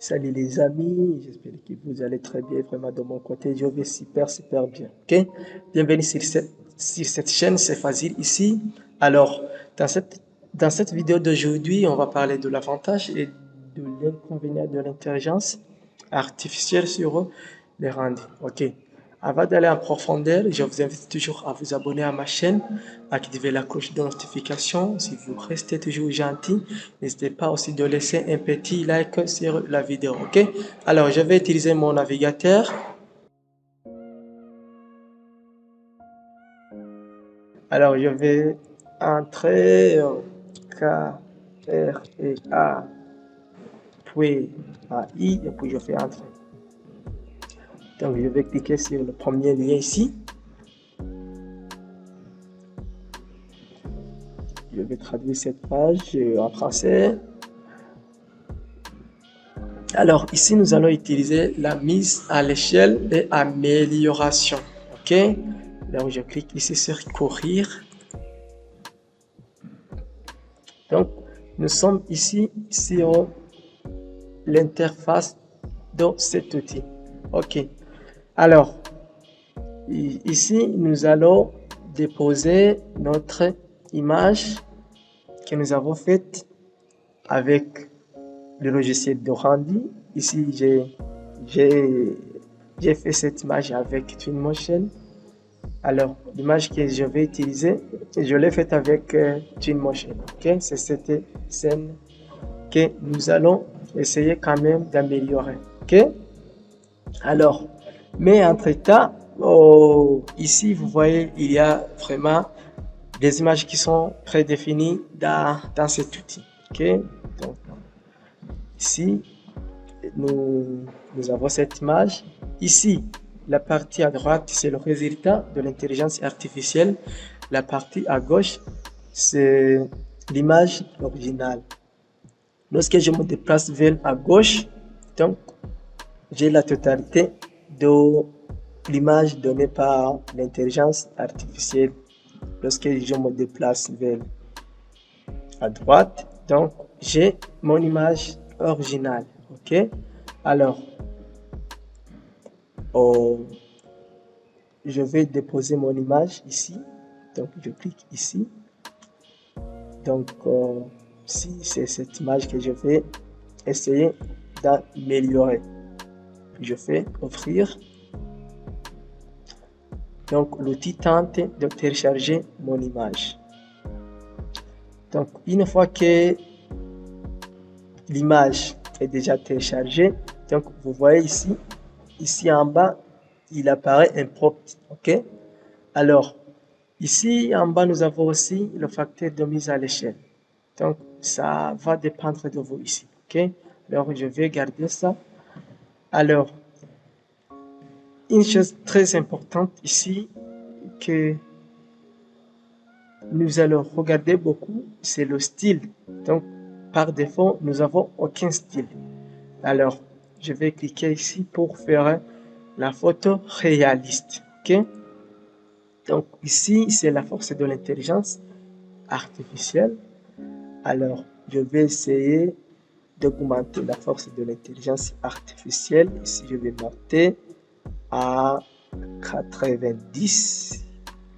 Salut les amis, j'espère que vous allez très bien, vraiment de mon côté, je vais super bien, ok? Bienvenue sur cette chaîne, c'est Fazil ici. Alors, dans cette vidéo d'aujourd'hui, on va parler de l'avantage et de l'inconvénient de l'intelligence artificielle sur les rendus, ok? Avant d'aller en profondeur, je vous invite toujours à vous abonner à ma chaîne, à activer la cloche de notification. Si vous restez toujours gentil, n'hésitez pas aussi de laisser un petit like sur la vidéo, ok? Alors, je vais utiliser mon navigateur. Alors, je vais entrer K, R, et A, puis AI, et puis je fais entrer. Donc, je vais cliquer sur le premier lien ici. Je vais traduire cette page en français. Alors, ici, nous allons utiliser la mise à l'échelle et amélioration. OK? Donc, je clique ici sur courir. Donc, nous sommes ici sur l'interface de cet outil. OK. Alors, ici, nous allons déposer notre image que nous avons faite avec le logiciel de rendu. Ici, j'ai fait cette image avec Twinmotion. Alors, l'image que je vais utiliser, je l'ai faite avec Twinmotion. Ok, c'est cette scène que nous allons essayer quand même d'améliorer. Ok, alors, mais entre-temps, ici, vous voyez, il y a vraiment des images qui sont prédéfinies dans cet outil. Ok, donc ici, nous avons cette image. Ici, la partie à droite, c'est le résultat de l'intelligence artificielle. La partie à gauche, c'est l'image originale. Lorsque je me déplace vers à gauche, donc, j'ai la totalité de l'image donnée par l'intelligence artificielle. Lorsque je me déplace vers à droite, donc, j'ai mon image originale. OK? Alors, je vais déposer mon image ici. Donc, je clique ici. Donc, si c'est cette image que je vais essayer d'améliorer, je fais offrir. Donc, l'outil tente de télécharger mon image. Donc, une fois que l'image est déjà téléchargée, donc vous voyez ici en bas, il apparaît un prompt. OK? Alors, ici en bas, nous avons aussi le facteur de mise à l'échelle. Donc, ça va dépendre de vous ici. OK? Alors, je vais garder ça. Alors, une chose très importante ici que nous allons regarder beaucoup, c'est le style. Donc, par défaut, nous n'avons aucun style. Alors, je vais cliquer ici pour faire la photo réaliste. OK? Donc, ici, c'est la force de l'intelligence artificielle. Alors, je vais essayer d'augmenter la force de l'intelligence artificielle. Ici, je vais monter à 90.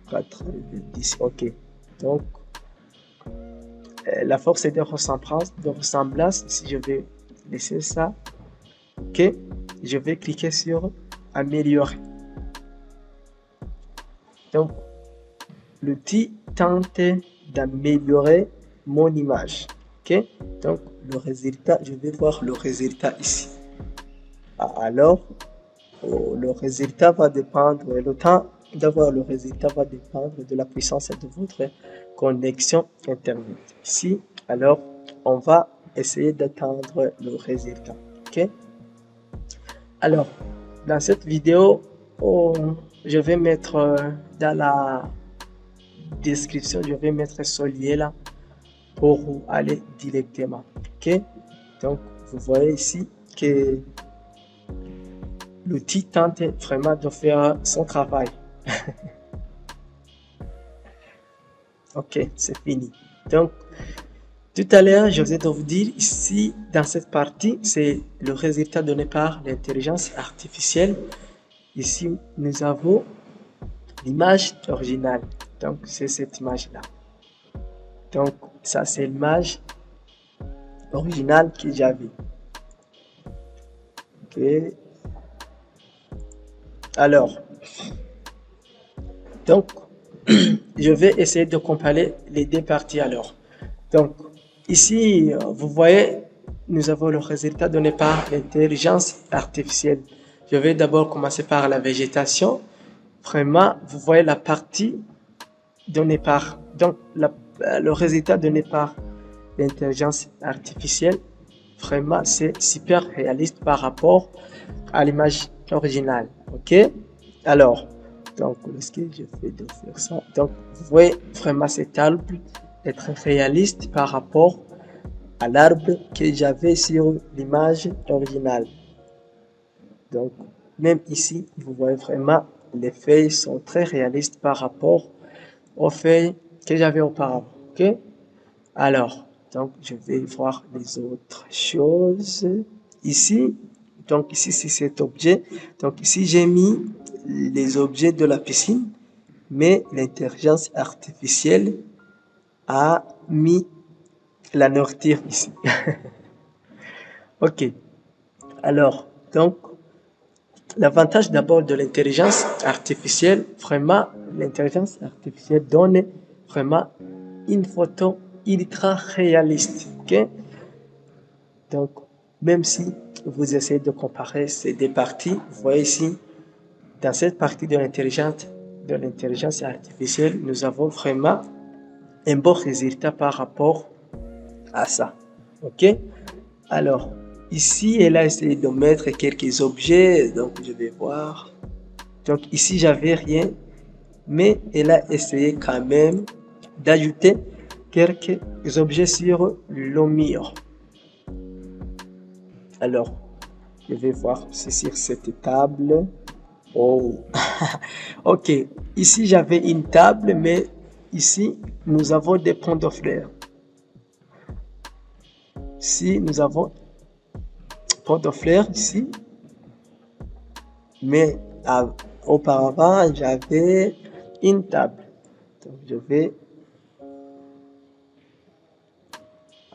90, ok. Donc, la force de ressemblance, ici, je vais laisser ça. Ok. Je vais cliquer sur améliorer. Donc, l'outil tente d'améliorer mon image. Ok, donc le résultat, je vais voir le résultat ici. Alors, le résultat va dépendre, le temps d'avoir le résultat va dépendre de la puissance de votre connexion internet. Ici, alors, on va essayer d'attendre le résultat. Ok, alors, dans cette vidéo, je vais mettre dans la description, je vais mettre ce lien là pour aller directement. Ok, donc vous voyez ici que l'outil tente vraiment de faire son travail. Ok, c'est fini. Donc Tout à l'heure, je viens de vous dire ici, dans cette partie, c'est le résultat donné par l'intelligence artificielle. Ici, nous avons l'image originale. Donc, c'est cette image-là. Donc, ça, c'est l'image originale que j'avais. Ok. Alors, donc, je vais essayer de comparer les deux parties alors. Donc, ici, vous voyez, nous avons le résultat donné par l'intelligence artificielle. Je vais d'abord commencer par la végétation. Vraiment, vous voyez la partie donnée par, donc le résultat donné par l'intelligence artificielle. Vraiment, c'est super réaliste par rapport à l'image originale. Ok? Alors, donc, est-ce que je fais de faire ça? Donc, vous voyez vraiment cet arbre est très réaliste par rapport à l'arbre que j'avais sur l'image originale. Donc, même ici, vous voyez vraiment les feuilles sont très réalistes par rapport aux feuilles que j'avais auparavant. Ok? Alors, donc, je vais voir les autres choses. Ici, donc ici, c'est cet objet. Donc ici, j'ai mis les objets de la piscine, mais l'intelligence artificielle a mis la nourriture ici. Ok. Alors, donc, l'avantage d'abord de l'intelligence artificielle, vraiment, l'intelligence artificielle donne vraiment une photo ultra réaliste. Ok? Donc, même si vous essayez de comparer ces deux parties, vous voyez ici, dans cette partie de l'intelligence artificielle, nous avons vraiment un bon résultat par rapport à ça. Ok? Alors, ici, elle a essayé de mettre quelques objets, donc je vais voir. Donc ici, j'avais rien, mais elle a essayé quand même d'ajouter quelques objets sur le mur. Alors, je vais voir aussi sur cette table. Oh, ok. Ici, j'avais une table, mais ici, nous avons des ponts de fleurs. Ici, nous avons pont de fleurs ici, mais auparavant, j'avais une table. Donc, je vais.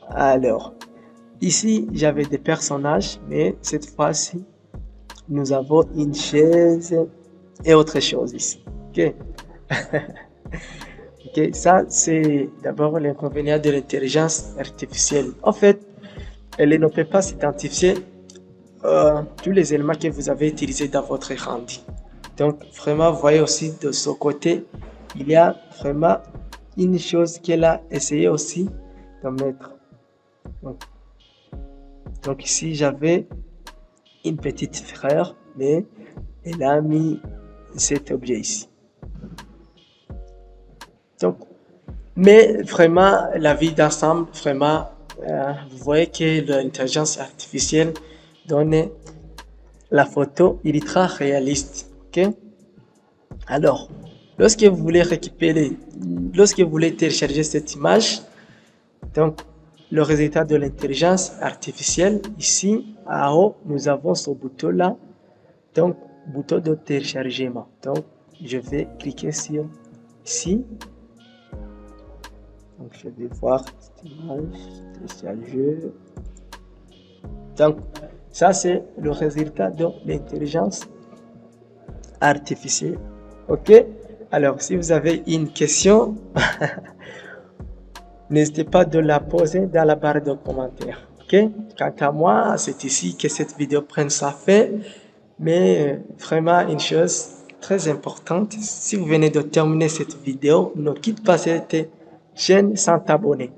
Alors, ici, j'avais des personnages, mais cette fois-ci, nous avons une chaise et autre chose ici. Ok. Ok, ça c'est d'abord l'inconvénient de l'intelligence artificielle. En fait, elle ne peut pas s'identifier tous les éléments que vous avez utilisés dans votre rendu. Donc vraiment, vous voyez aussi de ce côté, il y a vraiment une chose qu'elle a essayé aussi de mettre. Donc ici, j'avais une petite frère, mais elle a mis cet objet ici. Donc, mais vraiment, la vie d'ensemble, vraiment, vous voyez que l'intelligence artificielle donne la photo ultra réaliste. Ok? Alors, lorsque vous voulez récupérer, lorsque vous voulez télécharger cette image, donc le résultat de l'intelligence artificielle, ici en haut, nous avons ce bouton là, donc bouton de téléchargement. Donc, je vais cliquer sur ici. Donc, je vais voir cette image, télécharger. Donc, ça, c'est le résultat de l'intelligence artificielle. OK? Alors, si vous avez une question, n'hésitez pas de la poser dans la barre de commentaires. OK? Quant à moi, c'est ici que cette vidéo prenne sa fin. Mais vraiment, une chose très importante, si vous venez de terminer cette vidéo, ne quitte pas cette chaîne sans t'abonner.